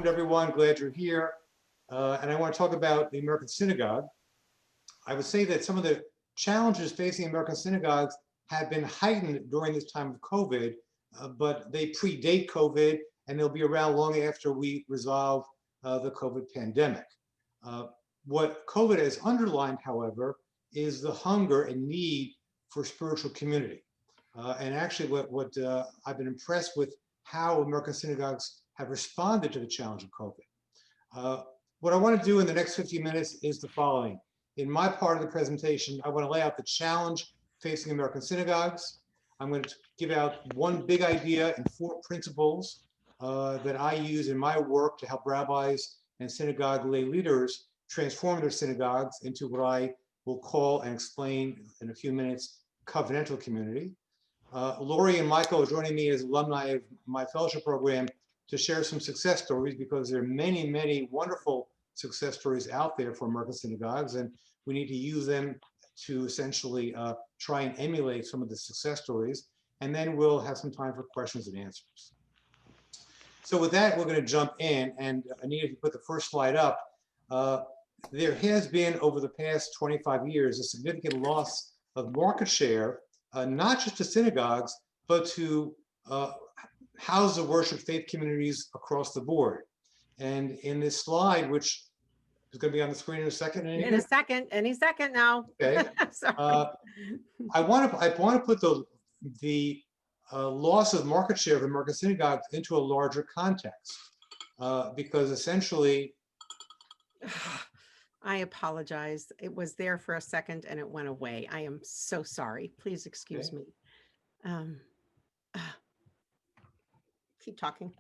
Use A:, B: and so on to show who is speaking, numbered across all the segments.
A: Welcome to everyone, glad you're here. And I want to talk about the American Synagogue. I would say that some of the challenges facing American synagogues have been heightened during this time of COVID, but they predate COVID and they'll be around long after we resolve the COVID pandemic. What COVID has underlined, however, is the hunger and need for spiritual community. And actually what I've been impressed with how American synagogues have responded to the challenge of COVID. What I want to do in the next 15 minutes is the following. In my part of the presentation, I want to lay out the challenge facing American synagogues. I'm going to give out one big idea and 4 principles that I use in my work to help rabbis and synagogue lay leaders transform their synagogues into what I will call and explain in a few minutes covenantal community. Lori and Michael are joining me as alumni of my fellowship program to share some success stories, because there are many, many wonderful success stories out there for American synagogues, and we need to use them to essentially try and emulate some of the success stories, and then we'll have some time for questions and answers. So with that, we're going to jump in, and Anita, if you put the first slide up, there has been over the past 25 years a significant loss of market share, not just to synagogues, but to houses of worship, faith communities across the board. And in this slide, which is going to be on the screen in a second.
B: In a second, any second now.
A: Okay. I want to put the loss of market share of American synagogues into a larger context, because essentially.
B: I apologize. It was there for a second and it went away. I am so sorry. Please excuse me. Keep talking.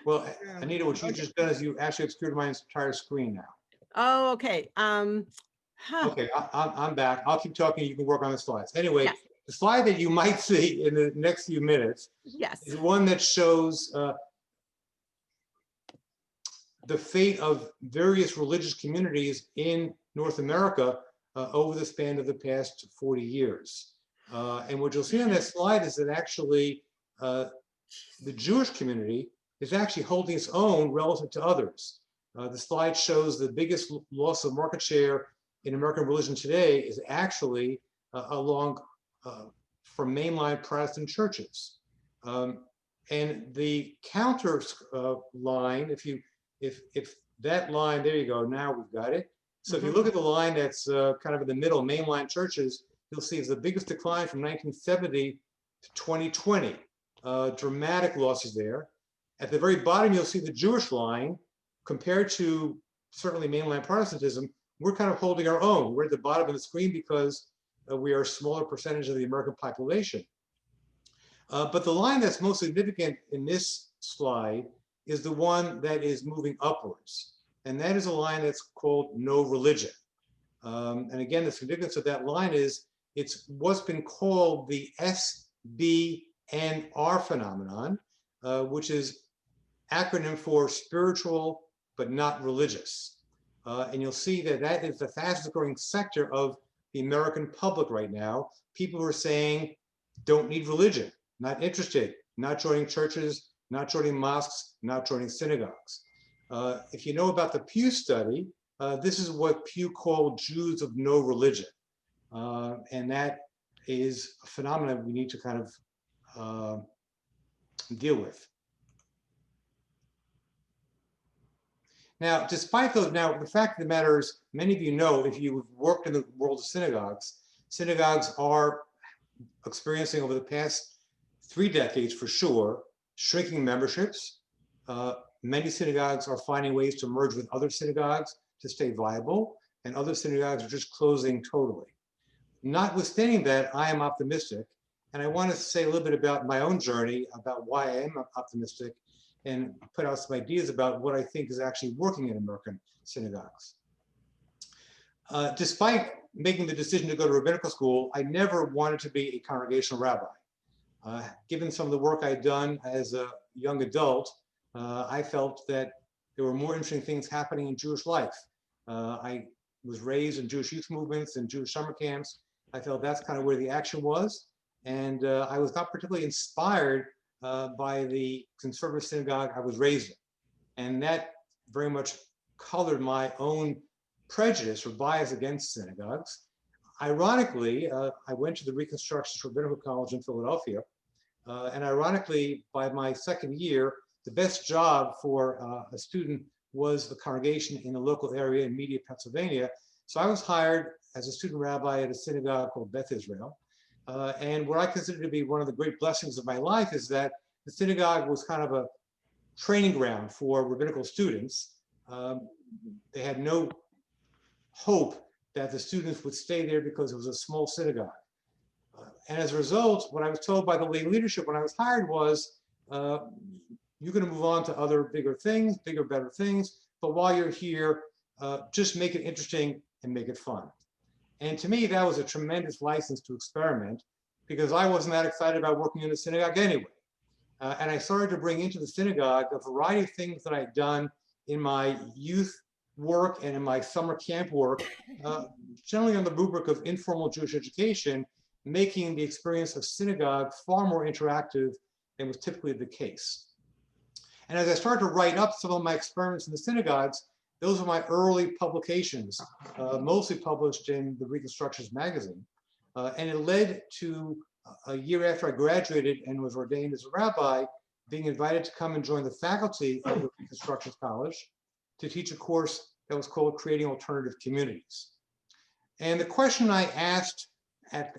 A: Well, Anita, what you just done is you actually obscured my entire screen now.
B: Oh, okay.
A: Okay, I'm back. I'll keep talking. You can work on the slides. Anyway,
B: yes.
A: The slide that you might see in the next few minutes is one that shows the fate of various religious communities in North America over the span of the past 40 years. And what you'll see on that slide is that actually the Jewish community is actually holding its own relative to others. The slide shows the biggest loss of market share in American religion today is actually along from mainline Protestant churches. And the counter line, if that line, there you go, now we've got it. So if you look at the line that's kind of in the middle, mainline churches, you'll see it's the biggest decline from 1970 to 2020. Dramatic losses there. At the very bottom, you'll see the Jewish line. Compared to certainly mainline Protestantism, we're kind of holding our own. We're at the bottom of the screen because we are a smaller percentage of the American population. But the line that's most significant in this slide is the one that is moving upwards. And that is a line that's called no religion. And again, the significance of that line is it's what's been called the SBNR phenomenon, which is acronym for spiritual but not religious. And you'll see that that is the fastest growing sector of the American public right now. People are saying, don't need religion, not interested, not joining churches, not joining mosques, not joining synagogues. If you know about the Pew study, this is what Pew called Jews of no religion. And that is a phenomenon we need to kind of deal with. Now, despite those, the fact of the matter is, many of you know, if you've worked in the world of synagogues, synagogues are experiencing over the past 3 decades for sure, shrinking memberships. Many synagogues are finding ways to merge with other synagogues to stay viable, and other synagogues are just closing totally. Notwithstanding that, I am optimistic, and I want to say a little bit about my own journey, about why I am optimistic, and put out some ideas about what I think is actually working in American synagogues. Despite making the decision to go to rabbinical school, I never wanted to be a congregational rabbi. Given some of the work I'd done as a young adult, I felt that there were more interesting things happening in Jewish life. I was raised in Jewish youth movements and Jewish summer camps. I felt that's kind of where the action was. And I was not particularly inspired by the conservative synagogue I was raised in. And that very much colored my own prejudice or bias against synagogues. Ironically, I went to the Reconstructionist Rabbinical College in Philadelphia. And ironically, by my second year, the best job for a student was a congregation in the local area in Media, Pennsylvania. So I was hired as a student rabbi at a synagogue called Beth Israel. And what I consider to be one of the great blessings of my life is that the synagogue was kind of a training ground for rabbinical students. They had no hope that the students would stay there because it was a small synagogue. And as a result, what I was told by the lay leadership when I was hired was, you're going to move on to other bigger things, bigger, better things. But while you're here, just make it interesting and make it fun. And to me, that was a tremendous license to experiment because I wasn't that excited about working in a synagogue anyway. And I started to bring into the synagogue a variety of things that I'd done in my youth work and in my summer camp work, generally on the rubric of informal Jewish education, making the experience of synagogue far more interactive than was typically the case. And as I started to write up some of my experiments in the synagogues, those were my early publications, mostly published in the Reconstructionist magazine. And it led to a year after I graduated and was ordained as a rabbi, being invited to come and join the faculty of the Reconstructionist College to teach a course that was called Creating Alternative Communities. And the question I asked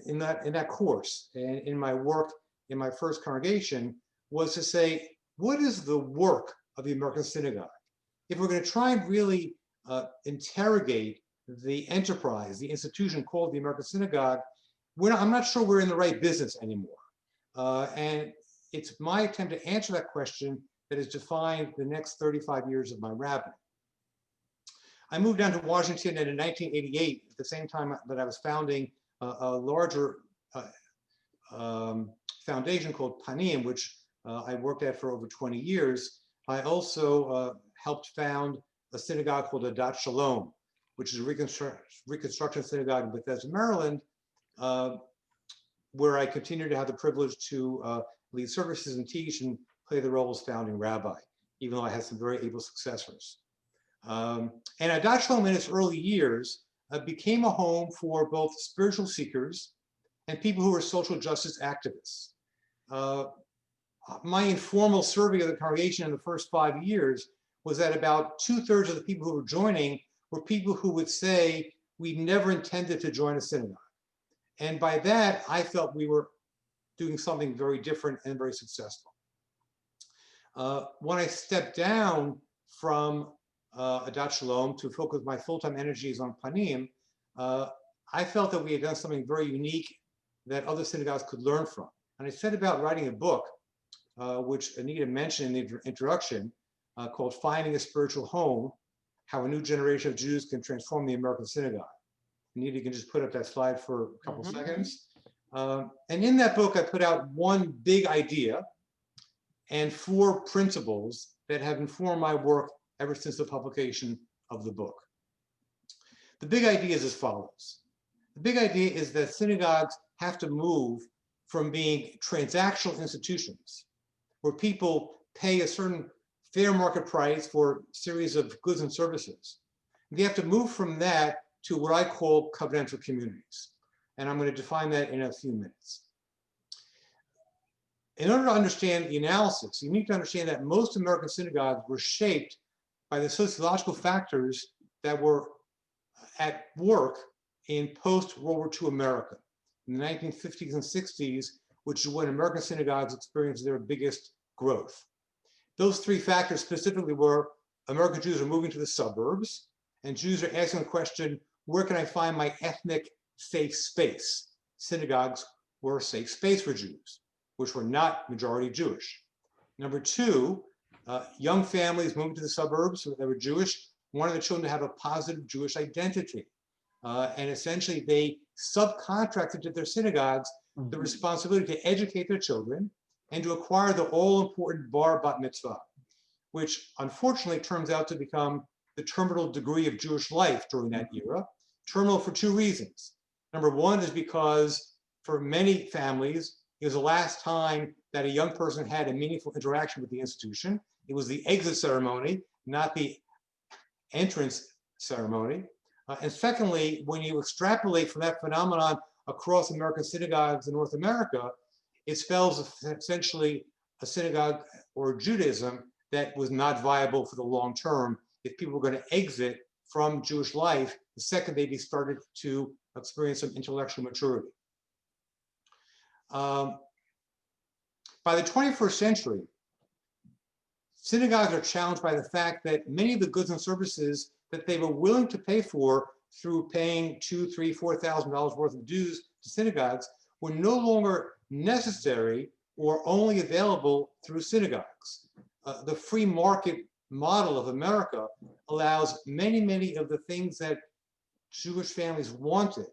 A: in that course and in my work in my first congregation was to say, what is the work of the American synagogue? If we're going to try and really interrogate the enterprise, the institution called the American synagogue, I'm not sure we're in the right business anymore. And it's my attempt to answer that question that has defined the next 35 years of my rabbining. I moved down to Washington in 1988, at the same time that I was founding a larger foundation called Panim, which I worked at for over 20 years. I also helped found a synagogue called Adat Shalom, which is a Reconstruction synagogue in Bethesda, Maryland, where I continue to have the privilege to lead services and teach and play the role as founding rabbi, even though I had some very able successors. And Adat Shalom in its early years became a home for both spiritual seekers and people who were social justice activists. My informal survey of the congregation in the first 5 years was that about 2/3 of the people who were joining were people who would say, we never intended to join a synagogue. And by that, I felt we were doing something very different and very successful. When I stepped down from Adat Shalom to focus my full-time energies on Panim, I felt that we had done something very unique that other synagogues could learn from. And I set about writing a book, which Anita mentioned in the introduction, called Finding a Spiritual Home, How a New Generation of Jews Can Transform the American Synagogue. Anita, you can just put up that slide for a couple seconds. And in that book, I put out one big idea and 4 principles that have informed my work ever since the publication of the book. The big idea is as follows. The big idea is that synagogues have to move from being transactional institutions where people pay a certain fair market price for a series of goods and services. They have to move from that to what I call covenantal communities. And I'm going to define that in a few minutes. In order to understand the analysis, you need to understand that most American synagogues were shaped by the sociological factors that were at work in post-World War II America in the 1950s and 60s, which is when American synagogues experienced their biggest growth. Those 3 factors specifically were American Jews are moving to the suburbs, and Jews are asking the question, where can I find my ethnic safe space? Synagogues were a safe space for Jews, which were not majority Jewish. Number 2, young families moving to the suburbs, so they were Jewish, wanted the children to have a positive Jewish identity. And essentially they subcontracted to their synagogues the responsibility to educate their children and to acquire the all-important bar bat mitzvah, which unfortunately turns out to become the terminal degree of Jewish life during that era. Terminal for 2 reasons. Number 1 is because for many families, it was the last time that a young person had a meaningful interaction with the institution. It was the exit ceremony, not the entrance ceremony. And secondly, when you extrapolate from that phenomenon across American synagogues in North America, it spells essentially a synagogue or Judaism that was not viable for the long term if people were going to exit from Jewish life the second they started to experience some intellectual maturity. By the 21st century, synagogues are challenged by the fact that many of the goods and services that they were willing to pay for through paying $2,000, $3,000, $4,000 worth of dues to synagogues were no longer necessary or only available through synagogues. The free market model of America allows many of the things that Jewish families wanted,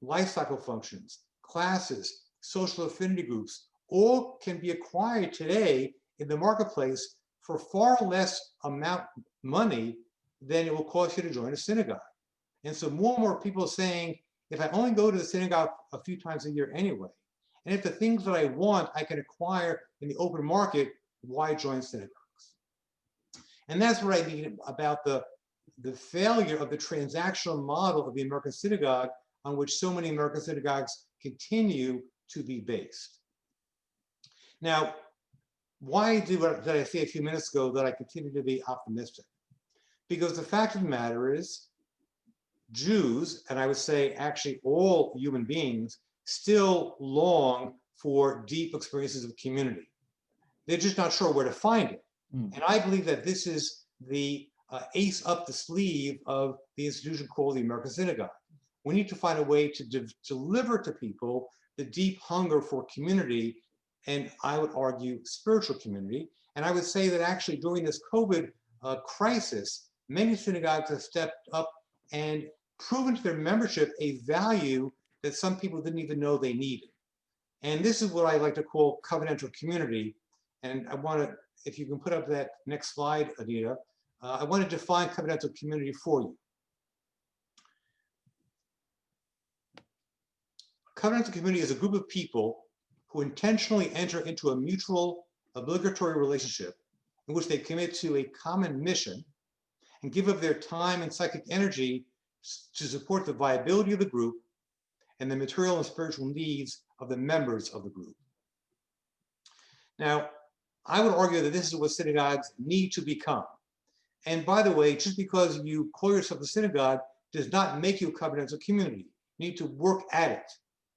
A: life cycle functions, classes, social affinity groups, all can be acquired today in the marketplace for far less amount of money than it will cost you to join a synagogue. And so more and more people are saying, if I only go to the synagogue a few times a year anyway, and if the things that I want I can acquire in the open market, why join synagogues? And that's what I mean about the failure of the transactional model of the American synagogue on which so many American synagogues continue to be based. Now, why did I say a few minutes ago that I continue to be optimistic? Because the fact of the matter is, Jews, and I would say actually all human beings, still long for deep experiences of community. They're just not sure where to find it. And I believe that this is the ace up the sleeve of the institution called the American Synagogue. We need to find a way to deliver to people the deep hunger for community, and I would argue spiritual community. And I would say that actually during this COVID crisis, many synagogues have stepped up and proven to their membership a value that some people didn't even know they needed. And this is what I like to call covenantal community. And I want to, if you can put up that next slide, Anita, I want to define covenantal community for you. Covenantal community is a group of people who intentionally enter into a mutual obligatory relationship in which they commit to a common mission and give up their time and psychic energy to support the viability of the group and the material and spiritual needs of the members of the group. Now, I would argue that this is what synagogues need to become. And by the way, just because you call yourself a synagogue does not make you a covenantal community. You need to work at it.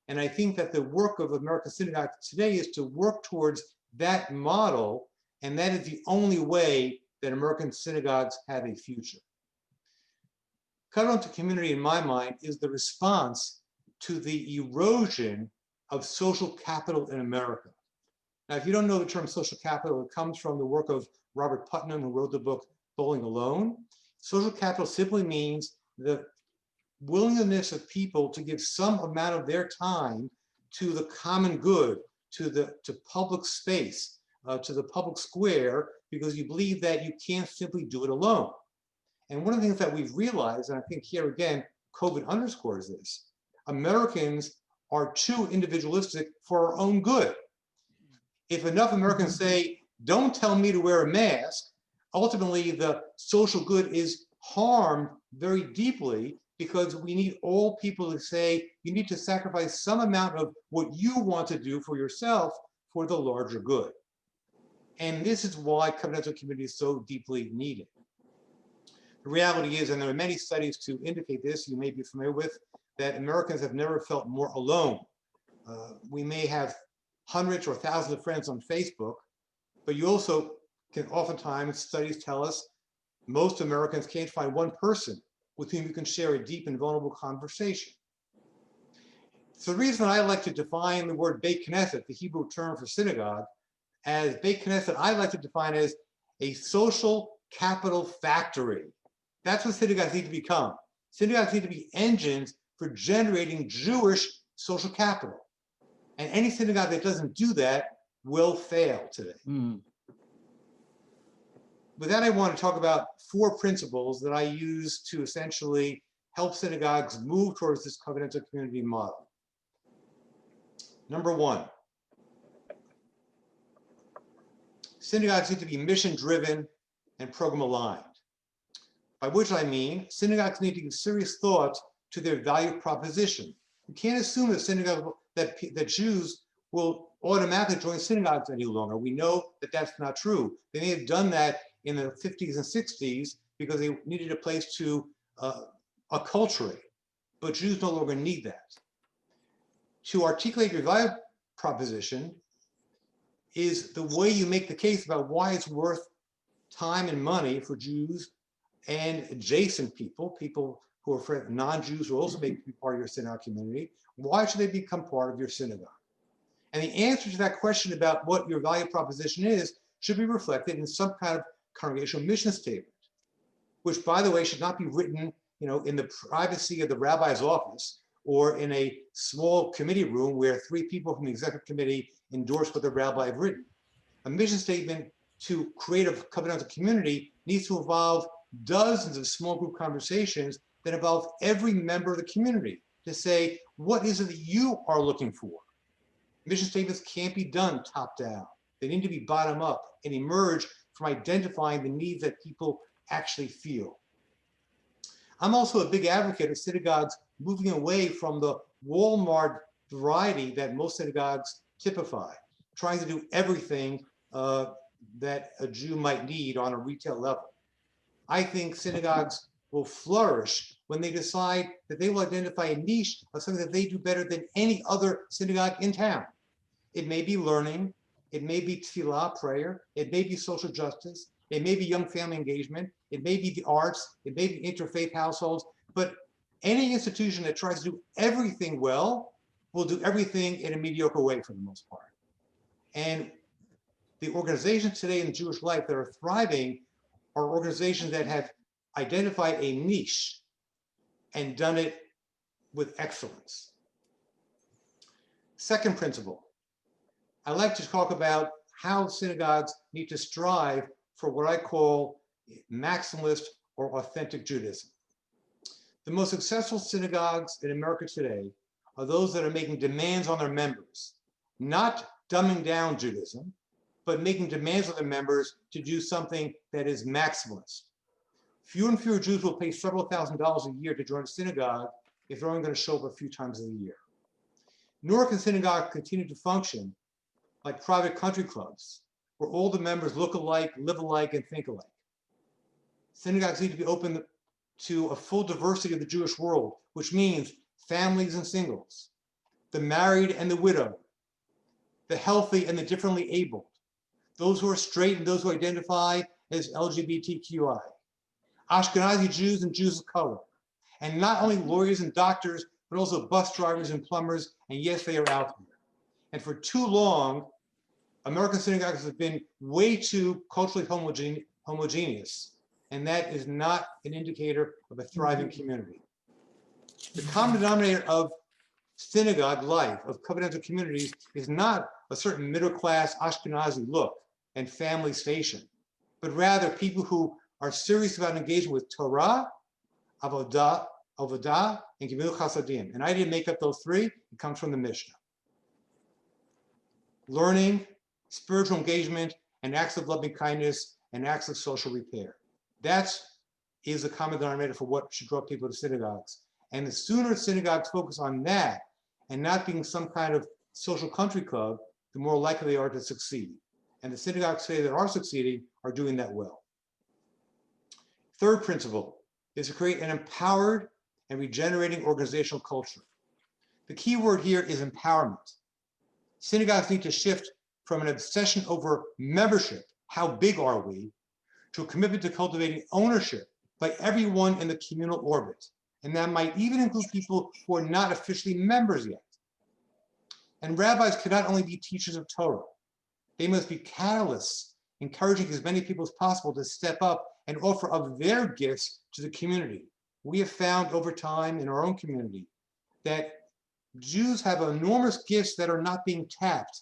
A: And I think that the work of American Synagogue today is to work towards that model, and that is the only way that American synagogues have a future. Covenantal community, in my mind, is the response to the erosion of social capital in America. Now, if you don't know the term social capital, it comes from the work of Robert Putnam, who wrote the book Bowling Alone. Social capital simply means the willingness of people to give some amount of their time to the common good, to public space, to the public square, because you believe that you can't simply do it alone. And one of the things that we've realized, and I think here again, COVID underscores this, Americans are too individualistic for our own good. If enough Americans say, don't tell me to wear a mask, ultimately the social good is harmed very deeply, because we need all people to say, you need to sacrifice some amount of what you want to do for yourself for the larger good. And this is why covenantal community is so deeply needed. The reality is, and there are many studies to indicate this, you may be familiar with, that Americans have never felt more alone. We may have hundreds or thousands of friends on Facebook, but you also can oftentimes, studies tell us, most Americans can't find one person with whom you can share a deep and vulnerable conversation. So the reason I like to define the word Beit Knesset, the Hebrew term for synagogue, as Beit Knesset, I like to define as a social capital factory. That's what synagogues need to become. Synagogues need to be engines for generating Jewish social capital. And any synagogue that doesn't do that will fail today. With that, I want to talk about 4 principles that I use to essentially help synagogues move towards this covenantal community model. Number 1, synagogues need to be mission-driven and program-aligned. by which I mean synagogues need to give serious thought to their value proposition. You can't assume that Jews will automatically join synagogues any longer. We know that that's not true. They may have done that in the 50s and 60s because they needed a place to acculturate, but Jews no longer need that. To articulate your value proposition is the way you make the case about why it's worth time and money for Jews and adjacent people who are non-Jews who also may be part of your synagogue community. Why should they become part of your synagogue? And the answer to that question about what your value proposition is should be reflected in some kind of congregational mission statement, which, by the way, should not be written, in the privacy of the rabbi's office or in a small committee room where 3 people from the executive committee endorse what the rabbi have written. A mission statement to create a covenantal community needs to involve dozens of small group conversations that involve every member of the community to say, what is it that you are looking for? Mission statements can't be done top down. They need to be bottom up and emerge from identifying the needs that people actually feel. I'm also a big advocate of synagogues moving away from the Walmart variety that most synagogues typify, trying to do everything that a Jew might need on a retail level. I think synagogues will flourish when they decide that they will identify a niche of something that they do better than any other synagogue in town. It may be learning, it may be tefillah, prayer, it may be social justice, it may be young family engagement, it may be the arts, it may be interfaith households, but any institution that tries to do everything well will do everything in a mediocre way for the most part. And the organizations today in Jewish life that are thriving are organizations that have identified a niche and done it with excellence. Second principle, I like to talk about how synagogues need to strive for what I call maximalist or authentic Judaism. The most successful synagogues in America today are those that are making demands on their members, not dumbing down Judaism, but making demands on their members to do something that is maximalist. Fewer and fewer Jews will pay several $1,000s a year to join a synagogue if they're only going to show up a few times a year. Nor can synagogues continue to function like private country clubs, where all the members look alike, live alike, and think alike. Synagogues need to be open to a full diversity of the Jewish world, which means families and singles, the married and the widowed, the healthy and the differently abled, those who are straight and those who identify as LGBTQI, Ashkenazi Jews and Jews of color, and not only lawyers and doctors, but also bus drivers and plumbers, and yes, they are out there. And for too long, American synagogues have been way too culturally homogeneous, and that is not an indicator of a thriving community. The common denominator of synagogue life, of covenantal communities, is not a certain middle-class Ashkenazi look and family station, but rather people who are serious about engagement with Torah, Avodah, and Gemilut Chasadim. And I didn't make up those 3, it comes from the Mishnah. Learning, spiritual engagement, and acts of loving kindness, and acts of social repair. That is a common denominator for what should draw people to synagogues. And the sooner synagogues focus on that and not being some kind of social country club, the more likely they are to succeed. And the synagogues today that are succeeding are doing that well. Third principle is to create an empowered and regenerating organizational culture. The key word here is empowerment. Synagogues need to shift from an obsession over membership, how big are we, to a commitment to cultivating ownership by everyone in the communal orbit. And that might even include people who are not officially members yet. And rabbis cannot only be teachers of Torah. They must be catalysts, encouraging as many people as possible to step up and offer of their gifts to the community. We have found over time in our own community that Jews have enormous gifts that are not being tapped.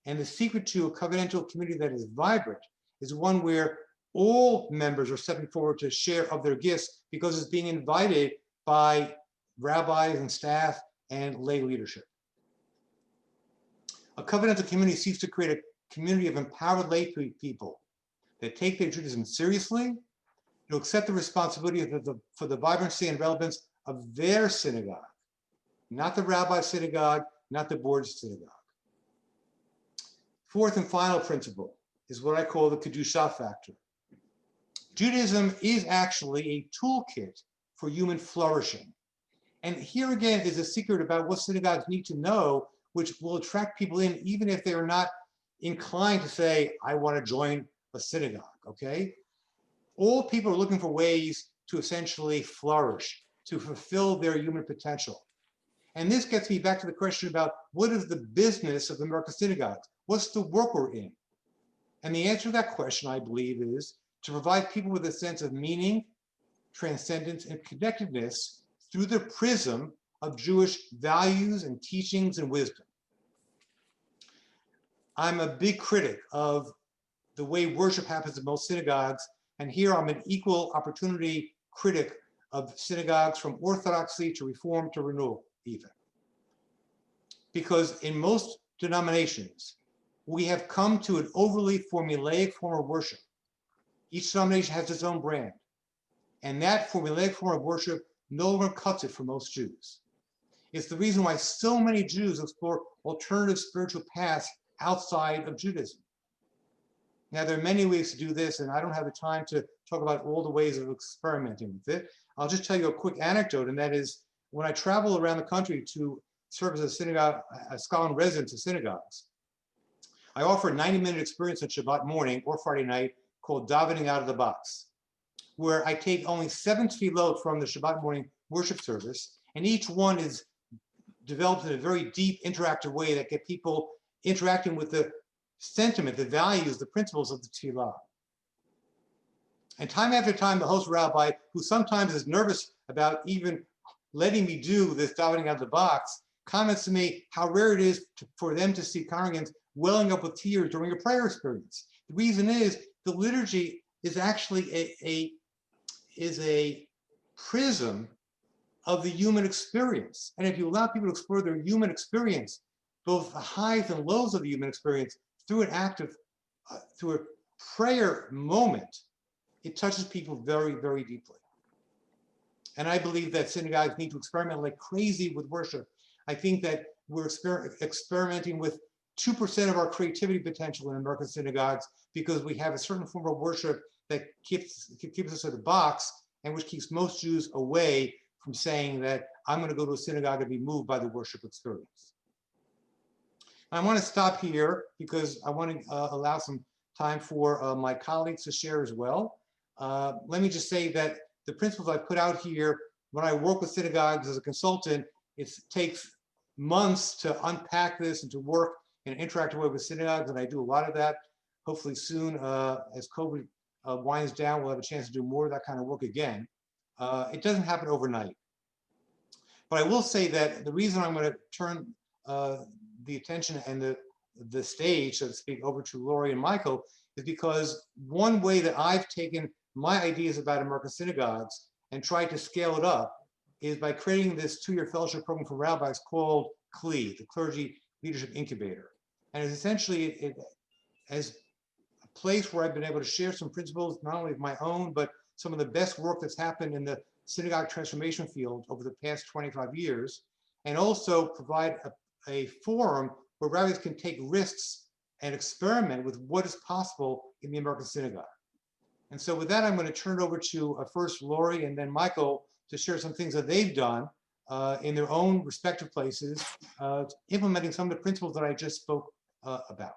A: And the secret to a covenantal community that is vibrant is one where all members are stepping forward to share of their gifts because it's being invited by rabbis and staff and lay leadership. A covenantal community seeks to create a community of empowered lay people that take their Judaism seriously to accept the responsibility for the vibrancy and relevance of their synagogue, not the rabbi's synagogue, not the board's synagogue. Fourth and final principle is what I call the Kadusa Factor. Judaism is actually a toolkit for human flourishing. And here again is a secret about what synagogues need to know, which will attract people in, even if they are not inclined to say, I want to join a synagogue, okay? All people are looking for ways to essentially flourish, to fulfill their human potential. And this gets me back to the question about what is the business of the American synagogues? What's the work we're in? And the answer to that question, I believe, is to provide people with a sense of meaning, transcendence, and connectedness through the prism of Jewish values and teachings and wisdom. I'm a big critic of the way worship happens in most synagogues, and here I'm an equal opportunity critic of synagogues from Orthodoxy to Reform to Renewal, even. Because in most denominations, we have come to an overly formulaic form of worship. Each denomination has its own brand, and that formulaic form of worship no longer cuts it for most Jews. It's the reason why so many Jews explore alternative spiritual paths outside of Judaism. Now, there are many ways to do this, and I don't have the time to talk about all the ways of experimenting with it. I'll just tell you a quick anecdote, and that is when I travel around the country to serve as a synagogue, a scholar in residence at synagogues, I offer a 90-minute experience on Shabbat morning or Friday night called Davening Out of the Box, where I take only 7 tefillot from the Shabbat morning worship service, and each one is developed in a very deep, interactive way that get people interacting with the sentiment, the values, the principles of the tefillah. And time after time, the host rabbi, who sometimes is nervous about even letting me do this davening out of the box, comments to me how rare it is for them to see congregants welling up with tears during a prayer experience. The reason is the liturgy is actually a prism of the human experience. And if you allow people to explore their human experience, both the highs and lows of the human experience, through an act of, through a prayer moment, it touches people very, very deeply. And I believe that synagogues need to experiment like crazy with worship. I think that we're experimenting with 2% of our creativity potential in American synagogues because we have a certain form of worship that keeps us in a box and which keeps most Jews away from saying that I'm going to go to a synagogue and be moved by the worship experience. I want to stop here because I want to allow some time for my colleagues to share as well. Let me just say that the principles I put out here, when I work with synagogues as a consultant, it takes months to unpack this and to work in an interactive way with synagogues, and I do a lot of that. Hopefully soon, as COVID winds down, we'll have a chance to do more of that kind of work again. It doesn't happen overnight. But I will say that the reason I'm going to turn the attention and the stage, so to speak, over to Lori and Michael is because one way that I've taken my ideas about American synagogues and tried to scale it up is by creating this 2-year fellowship program for rabbis called CLE, the Clergy Leadership Incubator. And it's essentially as a place where I've been able to share some principles, not only of my own, but some of the best work that's happened in the synagogue transformation field over the past 25 years, and also provide a forum where rabbis can take risks and experiment with what is possible in the American synagogue. And so with that, I'm going to turn it over to first Lori and then Michael to share some things that they've done in their own respective places, implementing some of the principles that I just spoke about.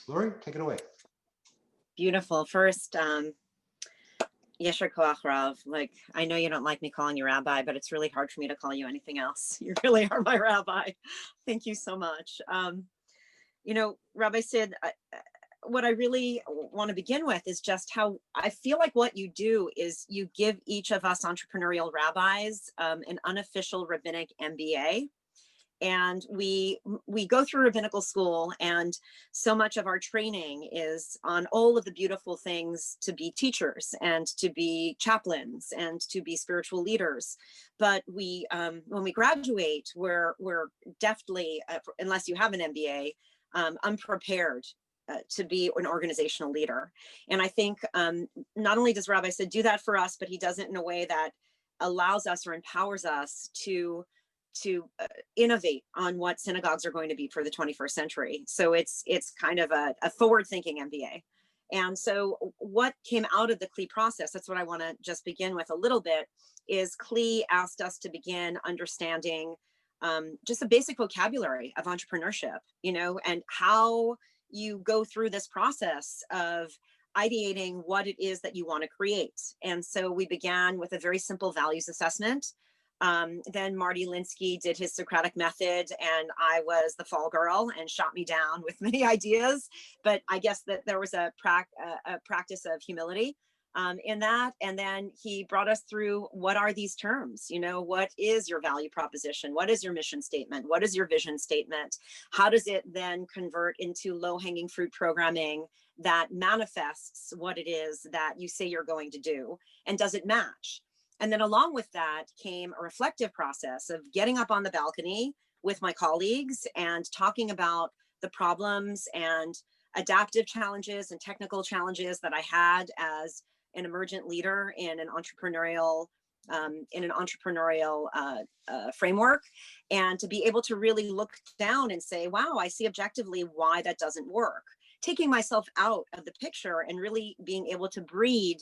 A: Lori, take it away.
C: Beautiful. First, Yesher Koach Rav. Like, I know you don't like me calling you rabbi, but it's really hard for me to call you anything else. You really are my rabbi. Thank you so much. You know, Rabbi Sid, what I really want to begin with is just how I feel like what you do is you give each of us entrepreneurial rabbis an unofficial rabbinic MBA. And we go through rabbinical school, and so much of our training is on all of the beautiful things to be teachers and to be chaplains and to be spiritual leaders. But we, when we graduate, we're definitely, unless you have an MBA, unprepared to be an organizational leader. And I think not only does Rabbi Sid do that for us, but he does it in a way that allows us or empowers us to innovate on what synagogues are going to be for the 21st century. So it's kind of a forward-thinking MBA. And so what came out of the CLE process, that's what I want to just begin with a little bit, is CLE asked us to begin understanding just a basic vocabulary of entrepreneurship, you know, and how you go through this process of ideating what it is that you want to create. And so we began with a very simple values assessment. Then Marty Linsky did his Socratic method, and I was the fall girl and shot me down with many ideas. But I guess that there was a practice of humility in that. And then he brought us through, what are these terms? You know, what is your value proposition? What is your mission statement? What is your vision statement? How does it then convert into low-hanging fruit programming that manifests what it is that you say you're going to do? And does it match? And then along with that came a reflective process of getting up on the balcony with my colleagues and talking about the problems and adaptive challenges and technical challenges that I had as an emergent leader in an entrepreneurial framework, and to be able to really look down and say, wow, I see objectively why that doesn't work. Taking myself out of the picture and really being able to breed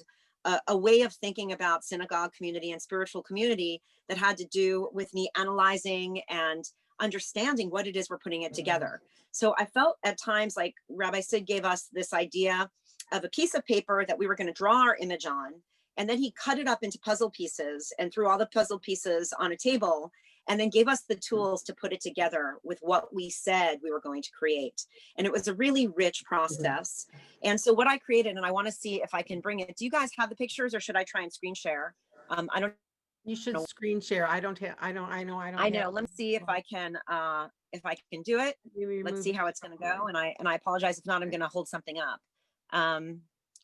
C: a way of thinking about synagogue community and spiritual community that had to do with me analyzing and understanding what it is we're putting it together. So I felt at times like Rabbi Sid gave us this idea of a piece of paper that we were going to draw our image on, and then he cut it up into puzzle pieces and threw all the puzzle pieces on a table, and then gave us the tools to put it together with what we said we were going to create. And it was a really rich process. And so what I created, and I want to see if I can bring it. Do you guys have the pictures, or should I try and screen share? I don't.
B: You should screen share. I know.
C: Let me see if I can do it. Let's see how it's going to go. And I apologize if not. I'm going to hold something up.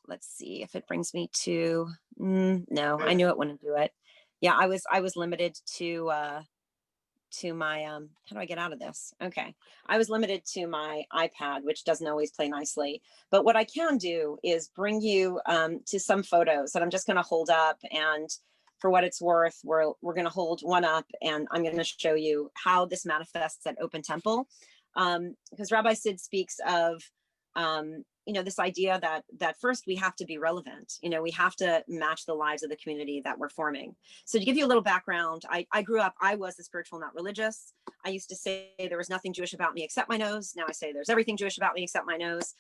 C: Let's see if it brings me to. No, I knew it wouldn't do it. Yeah, I was limited to my how do I get out of this? Okay, I was limited to my iPad, which doesn't always play nicely. But what I can do is bring you to some photos that I'm just going to hold up, and for what it's worth, we're going to hold one up, and I'm going to show you how this manifests at Open Temple, because Rabbi Sid speaks of this idea that first we have to be relevant. We have to match the lives of the community that we're forming. So to give you a little background, I grew up, I was the spiritual, not religious. I used to say there was nothing Jewish about me except my nose. Now I say there's everything Jewish about me except my nose.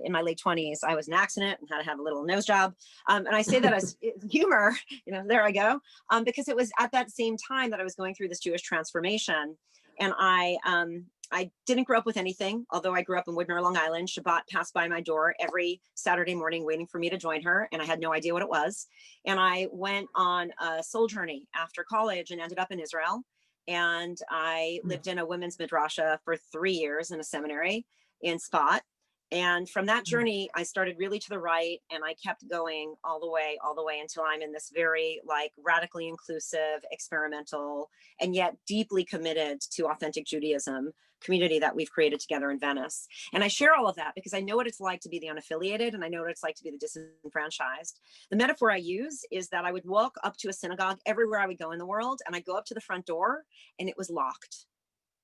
C: In my late 20s, I was in an accident and had to have a little nose job. And I say that as humor, there I go, because it was at that same time that I was going through this Jewish transformation. And I didn't grow up with anything, although I grew up in Woodmere, Long Island. Shabbat passed by my door every Saturday morning waiting for me to join her, and I had no idea what it was. And I went on a soul journey after college and ended up in Israel. And I lived in a women's midrasha for 3 years in a seminary in Spot. And from that journey, I started really to the right, and I kept going all the way until I'm in this very radically inclusive, experimental, and yet deeply committed to authentic Judaism community that we've created together in Venice. And I share all of that because I know what it's like to be the unaffiliated, and I know what it's like to be the disenfranchised. The metaphor I use is that I would walk up to a synagogue everywhere I would go in the world, and I'd go up to the front door and it was locked.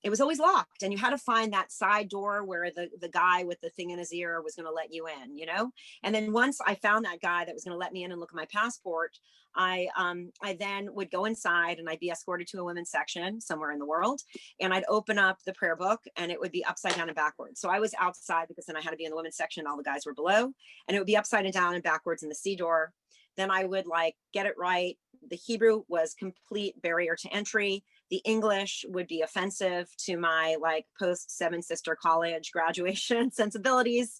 C: It was always locked, and you had to find that side door where the guy with the thing in his ear was going to let you in, And then once I found that guy that was going to let me in and look at my passport, I then would go inside and I'd be escorted to a women's section somewhere in the world, and I'd open up the prayer book and it would be upside down and backwards. So I was outside because then I had to be in the women's section. All the guys were below, and it would be upside down and backwards in the C door. Then I would get it right. The Hebrew was complete barrier to entry. The English would be offensive to my post Seven Sister College graduation sensibilities.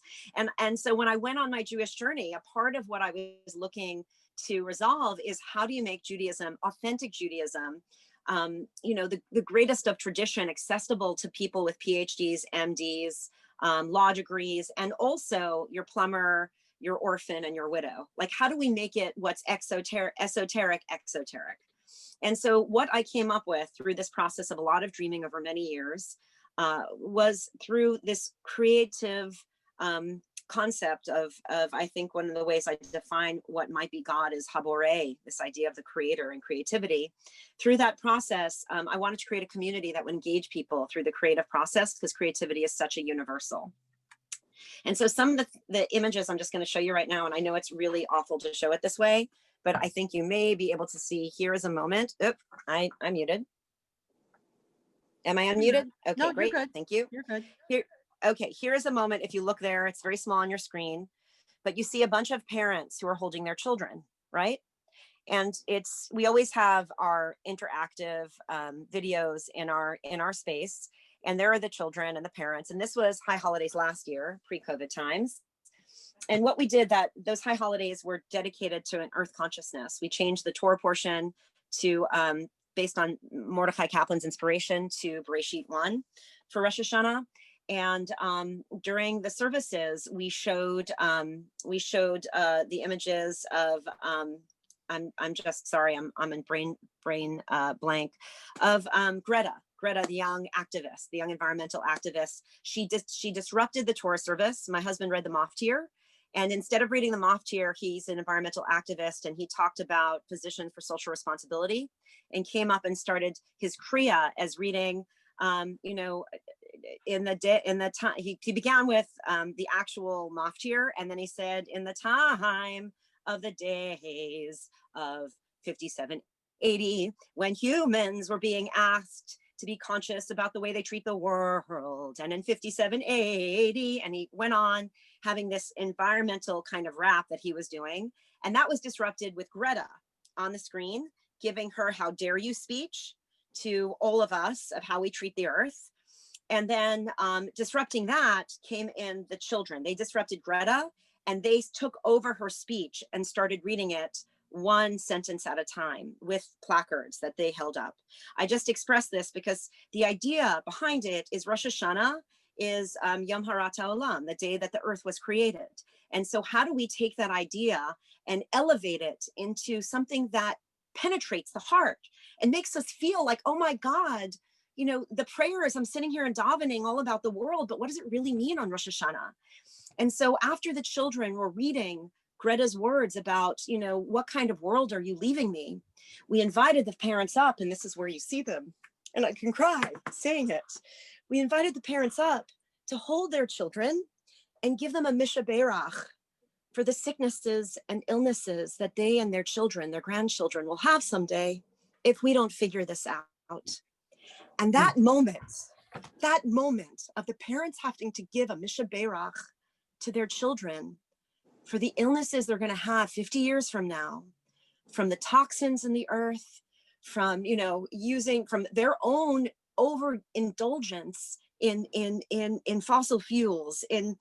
C: And so when I went on my Jewish journey, a part of what I was looking to resolve is, how do you make Judaism, authentic Judaism, the greatest of tradition, accessible to people with PhDs, MDs, law degrees, and also your plumber, your orphan, and your widow. How do we make it what's esoteric? And so what I came up with through this process of a lot of dreaming over many years was through this creative concept of I think one of the ways I define what might be God is Haboreh, this idea of the creator and creativity. Through that process, I wanted to create a community that would engage people through the creative process, because creativity is such a universal. And so some of the images I'm just going to show you right now, and I know it's really awful to show it this way, but I think you may be able to see. Here is a moment. Oop, I'm muted. Am I unmuted? Okay,
B: No,
C: great.
B: you're good.
C: Thank you.
B: You're good.
C: Here, okay, here is a moment. If you look there, it's very small on your screen, but you see a bunch of parents who are holding their children, right? And we always have our interactive videos in our space, and there are the children and the parents. And this was High Holidays last year, pre-COVID times. And what we did, those High Holidays were dedicated to an earth consciousness. We changed the Torah portion to based on Mordechai Kaplan's inspiration to Bereshit 1 for Rosh Hashanah. And during the services, we showed the images of I'm just sorry, I'm in brain blank of Greta, the young activist, the young environmental activist. She disrupted the Torah service. My husband read the Maftir, and instead of reading the Maftir, he's an environmental activist, and he talked about position for social responsibility, and came up and started his Kriya as reading. In the time he began with the actual Maftir, and then he said, in the time of the days of 5780, when humans were being asked to be conscious about the way they treat the world, and in 5780, and he went on having this environmental kind of rap that he was doing, and that was disrupted with Greta on the screen giving her "How dare you" speech to all of us of how we treat the earth. And then disrupting that came in the children. They disrupted Greta, and they took over her speech and started reading it one sentence at a time with placards that they held up. I just expressed this because the idea behind it is Rosh Hashanah is Yom Harat HaOlam, the day that the earth was created. And so how do we take that idea and elevate it into something that penetrates the heart and makes us feel like, oh my God, you know, the prayers, I'm sitting here and davening all about the world, but what does it really mean on Rosh Hashanah? And so after the children were reading Greta's words about, you know, what kind of world are you leaving me? We invited the parents up, and this is where you see them, and I can cry saying it. We invited the parents up to hold their children and give them a Misha Berach for the sicknesses and illnesses that they and their children, their grandchildren will have someday if we don't figure this out. And that moment of the parents having to give a Misha Berach to their children for the illnesses they're going to have 50 years from now, from the toxins in the earth, from, you know, from their own overindulgence in fossil fuels, in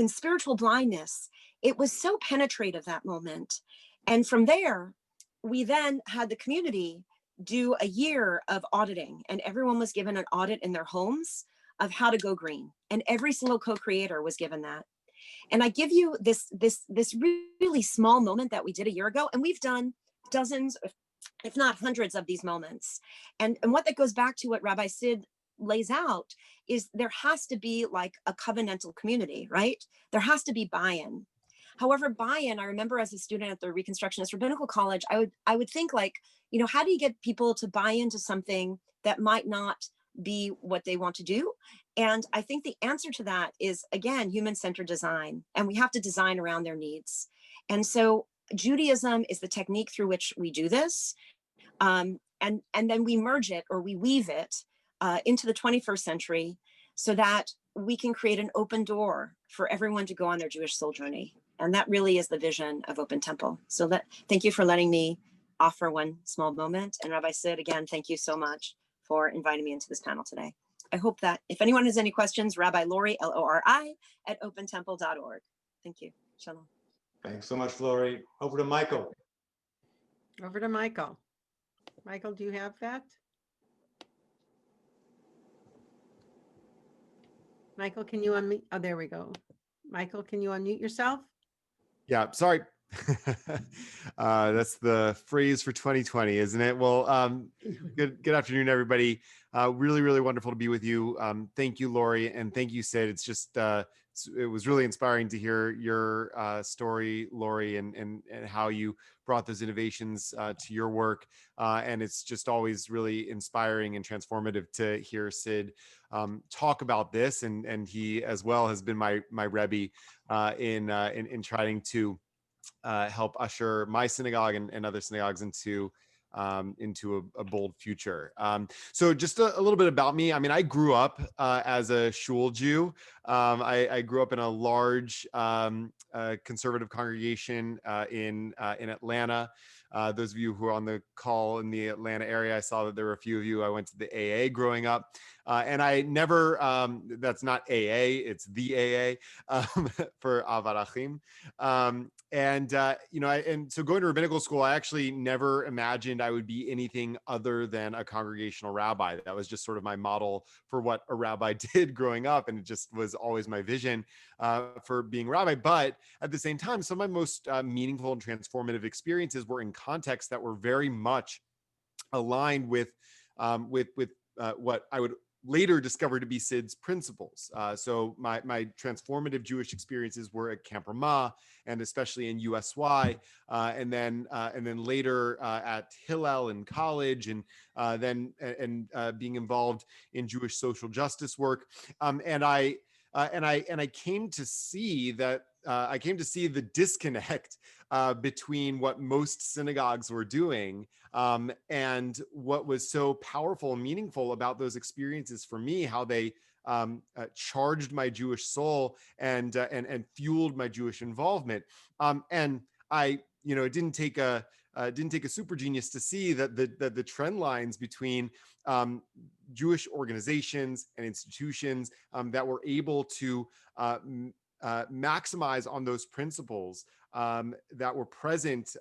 C: spiritual blindness. It was so penetrative, that moment. And from there, we then had the community do a year of auditing, and everyone was given an audit in their homes of how to go green. And every single co-creator was given that. And I give you this really small moment that we did a year ago, and we've done dozens, if not hundreds of these moments. And what that goes back to what Rabbi Sid lays out is there has to be like a covenantal community, right? There has to be buy-in. However, buy-in, I remember as a student at the Reconstructionist Rabbinical College, I would think like, you know, how do you get people to buy into something that might not be what they want to do? And I think the answer to that is, again, human-centered design, and we have to design around their needs. And so Judaism is the technique through which we do this. And then we merge it, or we weave it into the 21st century so that we can create an open door for everyone to go on their Jewish soul journey. And that really is the vision of Open Temple. So thank you for letting me offer one small moment. And Rabbi Sid, again, thank you so much for inviting me into this panel today. I hope that if anyone has any questions, Rabbi Lori, Lori, at opentemple.org. Thank you. Shalom.
A: Thanks so much, Lori. Over to Michael.
B: Over to Michael. Michael, do you have that? Michael, can you unmute? Oh, there we go. Michael, can you unmute yourself?
D: Yeah, sorry. That's the phrase for 2020, isn't it? Well, good afternoon, everybody. Really, really wonderful to be with you. Thank you, Lori, and thank you, Sid. It's just it was really inspiring to hear your story, Lori, and how you brought those innovations to your work. And it's just always really inspiring and transformative to hear Sid talk about this. And he as well has been my Rebbe in trying to help usher my synagogue and other synagogues into a bold future. So just a little bit about me. I mean, I grew up as a shul Jew. I grew up in a large conservative congregation in Atlanta. Those of you who are on the call in the Atlanta area, I saw that there were a few of you. I went to the AA growing up. And I never, that's not AA, it's the AA for Avarachim. And so going to rabbinical school, I actually never imagined I would be anything other than a congregational rabbi. That was just sort of my model for what a rabbi did growing up. And it just was always my vision for being a rabbi. But at the same time, some of my most meaningful and transformative experiences were in contexts that were very much aligned with what I would later discovered to be Sid's principles. So my transformative Jewish experiences were at Camp Ramah, and especially in USY, and then later at Hillel in college, and then being involved in Jewish social justice work. And I came to see that I came to see the disconnect between what most synagogues were doing and what was so powerful and meaningful about those experiences for me, how they charged my Jewish soul and fueled my Jewish involvement. And I, it didn't take a super genius to see that the trend lines between Jewish organizations and institutions that were able to maximize on those principles that were present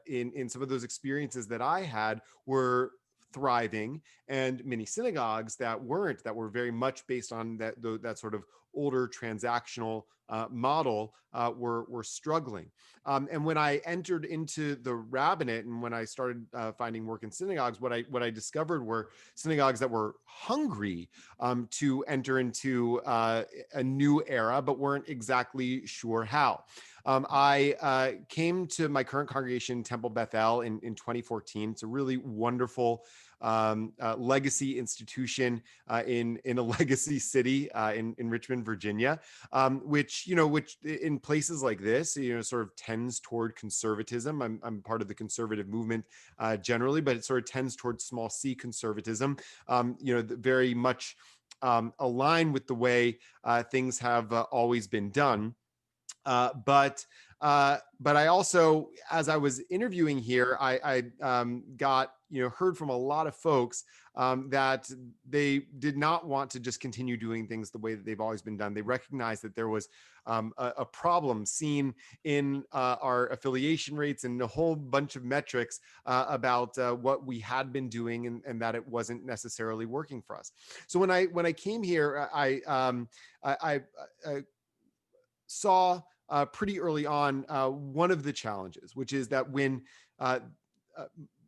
D: in some of those experiences that I had were thriving, and many synagogues that weren't, that were very much based on that sort of older transactional model were struggling. And when I entered into the rabbinate and when I started finding work in synagogues, what I discovered were synagogues that were hungry to enter into a new era, but weren't exactly sure how. I came to my current congregation, Temple Bethel, in 2014. It's a really wonderful legacy institution in a legacy city in Richmond, Virginia, which in places like this, sort of tends toward conservatism. I'm part of the conservative movement generally, but it sort of tends toward small c conservatism, very much aligned with the way things have always been done. But I also, as I was interviewing here, I got, heard from a lot of folks that they did not want to just continue doing things the way that they've always been done. They recognized that there was a problem seen in our affiliation rates and a whole bunch of metrics about what we had been doing and that it wasn't necessarily working for us. So when I came here, I saw pretty early on one of the challenges, which is that when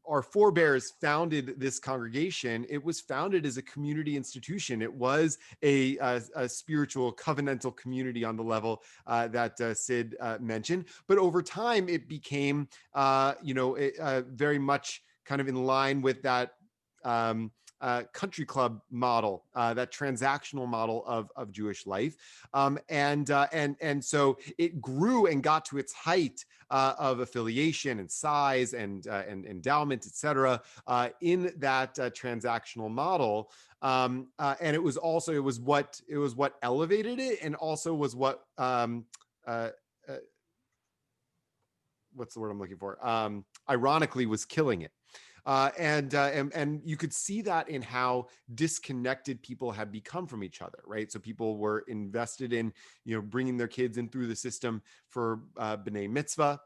D: our forebears founded this congregation, it was founded as a community institution. It was a spiritual covenantal community on the level that Sid mentioned. But over time, it became, very much kind of in line with that country club model, that transactional model of Jewish life, and so it grew and got to its height of affiliation and size and endowment, etc., in that transactional model, and it was what elevated it, and also was what what's the word I'm looking for? Ironically, was killing it. And you could see that in how disconnected people had become from each other, right? So people were invested in, bringing their kids in through the system for B'nai Mitzvah,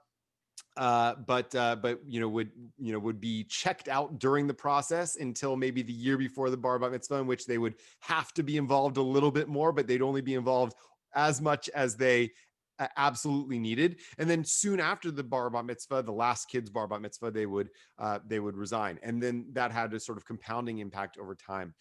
D: but would be checked out during the process until maybe the year before the Bar Mitzvah, in which they would have to be involved a little bit more, but they'd only be involved as much as they absolutely needed. And then soon after the bar bat mitzvah, the last kid's bar bat mitzvah, they would resign. And then that had a sort of compounding impact over time.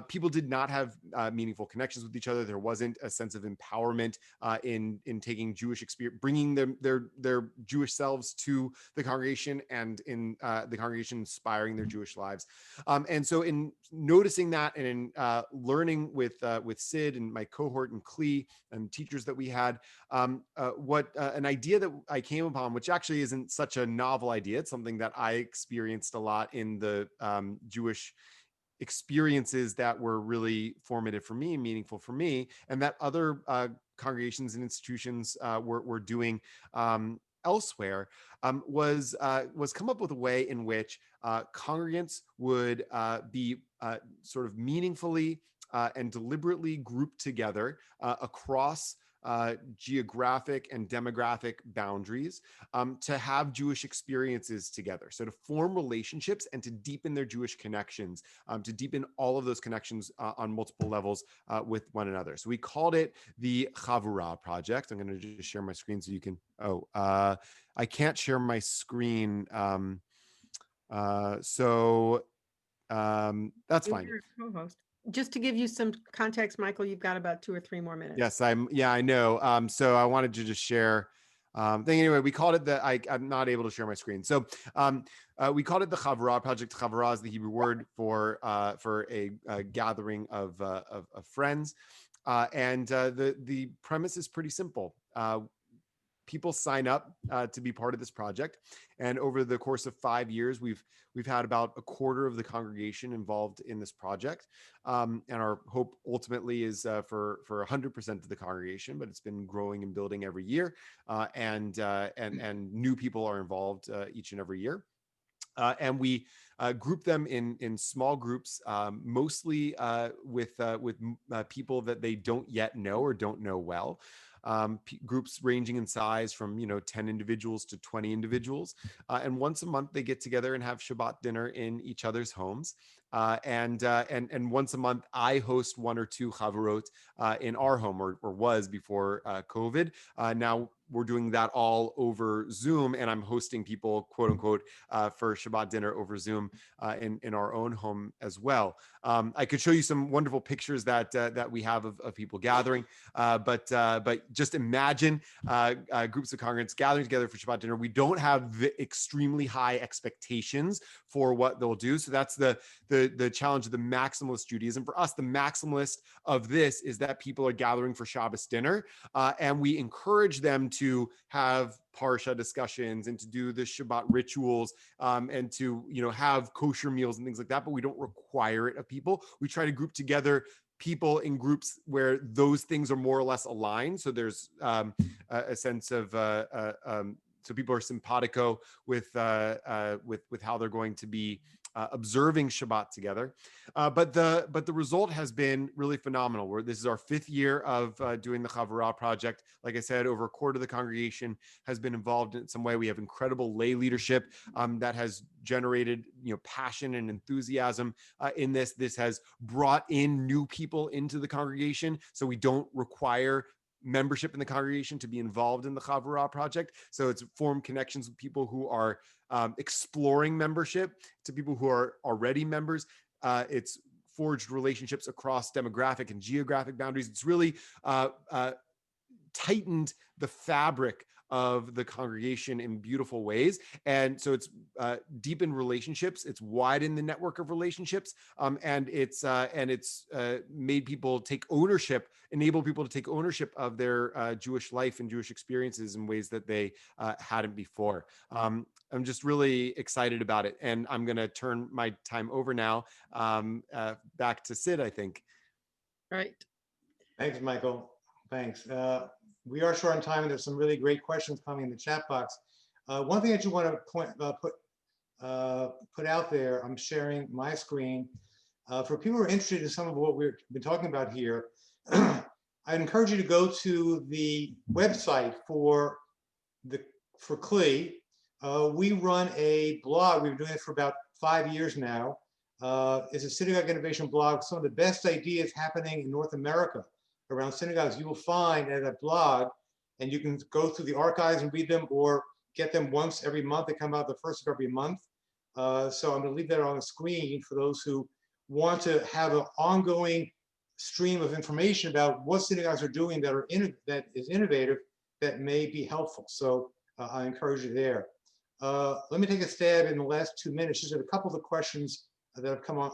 D: People did not have meaningful connections with each other. There wasn't a sense of empowerment in taking Jewish experience, bringing their Jewish selves to the congregation, and in the congregation inspiring their Jewish lives. And so in noticing that, and in learning with Sid and my cohort and Clee and teachers that we had, an idea that I came upon, which actually isn't such a novel idea. It's something that I experienced a lot in the Jewish experiences that were really formative for me, meaningful for me, and that other congregations and institutions were doing elsewhere, was come up with a way in which congregants would be sort of meaningfully and deliberately grouped together across geographic and demographic boundaries to have Jewish experiences together. So to form relationships and to deepen their Jewish connections, to deepen all of those connections on multiple levels with one another. So we called it the Chavurah Project. I'm going to just share my screen so you can, I can't share my screen. That's fine.
B: You're a co-host. Just to give you some context, Michael, you've got about 2 or 3 more minutes.
D: Yes, I know. So I wanted to just share thing. Anyway, we called it I'm not able to share my screen. So we called it the Chavurah Project. Chavurah is the Hebrew word for a gathering of friends. And the premise is pretty simple. People sign up to be part of this project, and over the course of 5 years, we've had about a quarter of the congregation involved in this project. And our hope ultimately is for 100% of the congregation, but it's been growing and building every year, and new people are involved each and every year. And we group them in small groups, mostly with people that they don't yet know or don't know well. Groups ranging in size from 10 individuals to 20 individuals, and once a month they get together and have Shabbat dinner in each other's homes. And once a month I host 1 or 2 chavurot in our home, or was before COVID. Now we're doing that all over Zoom, and I'm hosting people, quote unquote, for Shabbat dinner over Zoom in our own home as well. I could show you some wonderful pictures that we have of people gathering, but just imagine groups of congregants gathering together for Shabbat dinner. We don't have the extremely high expectations for what they'll do. So that's the challenge of the maximalist Judaism. For us, the maximalist of this is that people are gathering for Shabbos dinner, and we encourage them to have Parsha discussions and to do the Shabbat rituals, and to have kosher meals and things like that, but we don't require it of people. We try to group together people in groups where those things are more or less aligned. So there's a sense of so people are simpatico with how they're going to be observing Shabbat together. But the result has been really phenomenal. This is our 5th year of doing the Chavurah Project. Like I said, over a quarter of the congregation has been involved in some way. We have incredible lay leadership that has generated passion and enthusiasm in this. This has brought in new people into the congregation, so we don't require membership in the congregation to be involved in the Chavurah Project. So it's formed connections with people who are exploring membership, to people who are already members. It's forged relationships across demographic and geographic boundaries. It's really tightened the fabric of the congregation in beautiful ways. And so it's deepened relationships, it's widened the network of relationships, and it's made people take ownership, enable people to take ownership of their Jewish life and Jewish experiences in ways that they hadn't before. I'm just really excited about it. And I'm going to turn my time over now back to Sid, I think.
B: Right.
A: Thanks, Michael. Thanks. We are short on time, and there's some really great questions coming in the chat box. One thing that you want to put out there, I'm sharing my screen. For people who are interested in some of what we've been talking about here, I encourage you to go to the website for CLE. We run a blog. We've been doing it for about 5 years now. It's a synagogue innovation blog. Some of the best ideas happening in North America around synagogues. You will find at that blog and you can go through the archives and read them or get them once every month. They come out the first of every month. So I'm going to leave that on the screen for those who want to have an ongoing stream of information about what synagogues are doing that is innovative, that may be helpful. So I encourage you there. Let me take a stab in the last 2 minutes, just at a couple of the questions that have come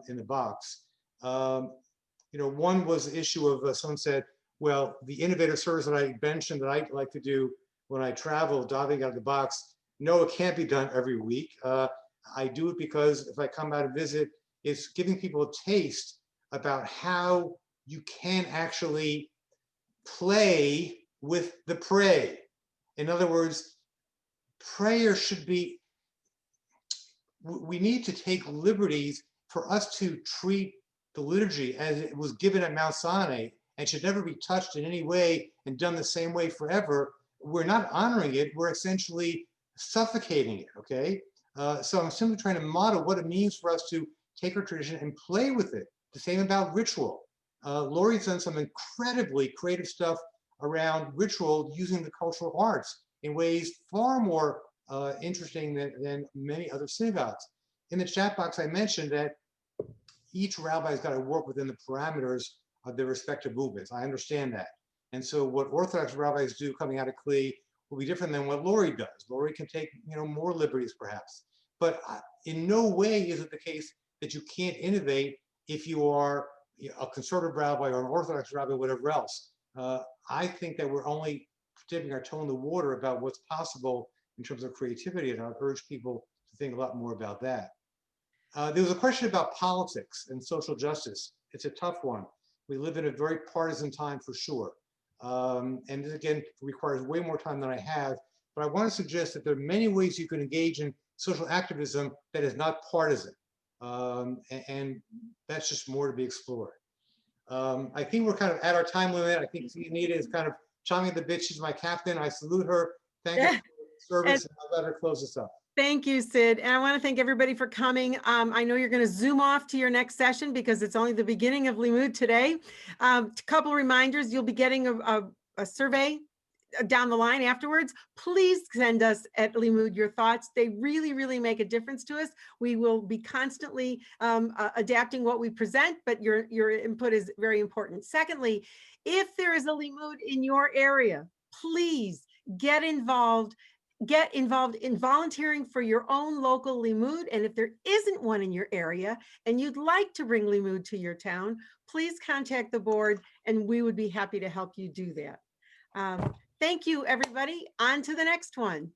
A: in the box. One was the issue of someone said, well, the innovative service that I mentioned that I like to do when I travel, diving out of the box, no, it can't be done every week. I do it because if I come out and visit, it's giving people a taste about how you can actually play with the pray. In other words, prayer should be, we need to take liberties for us to treat the liturgy as it was given at Mount Sinai and should never be touched in any way and done the same way forever. We're not honoring it, we're essentially suffocating it, okay? So I'm simply trying to model what it means for us to take our tradition and play with it. The same about ritual. Lori's done some incredibly creative stuff around ritual using the cultural arts in ways far more interesting than many other synagogues. In the chat box, I mentioned that each rabbi has got to work within the parameters of their respective movements. I understand that. And so what Orthodox rabbis do coming out of Kli will be different than what Lori does. Lori can take more liberties perhaps. But in no way is it the case that you can't innovate if you are a conservative rabbi or an Orthodox rabbi, whatever else. I think that we're only dipping our toe in the water about what's possible in terms of creativity, and I urge people to think a lot more about that. There was a question about politics and social justice. It's a tough one. We live in a very partisan time for sure. And this, again, requires way more time than I have, but I want to suggest that there are many ways you can engage in social activism that is not partisan. And that's just more to be explored. I think we're kind of at our time limit. I think Anita is kind of chomping at the bit. She's my captain. I salute her. Thank you for your service, and I'll let her close this up.
B: Thank you, Sid. And I want to thank everybody for coming. I know you're going to Zoom off to your next session because it's only the beginning of Limmud today. A couple reminders, you'll be getting a survey down the line afterwards. Please send us at Limmud your thoughts. They really, really make a difference to us. We will be constantly adapting what we present, but your input is very important. Secondly, if there is a Limmud in your area, please get involved in volunteering for your own local Limmud. And if there isn't one in your area and you'd like to bring Limmud to your town, please contact the board and we would be happy to help you do that. Thank you, everybody. On to the next one.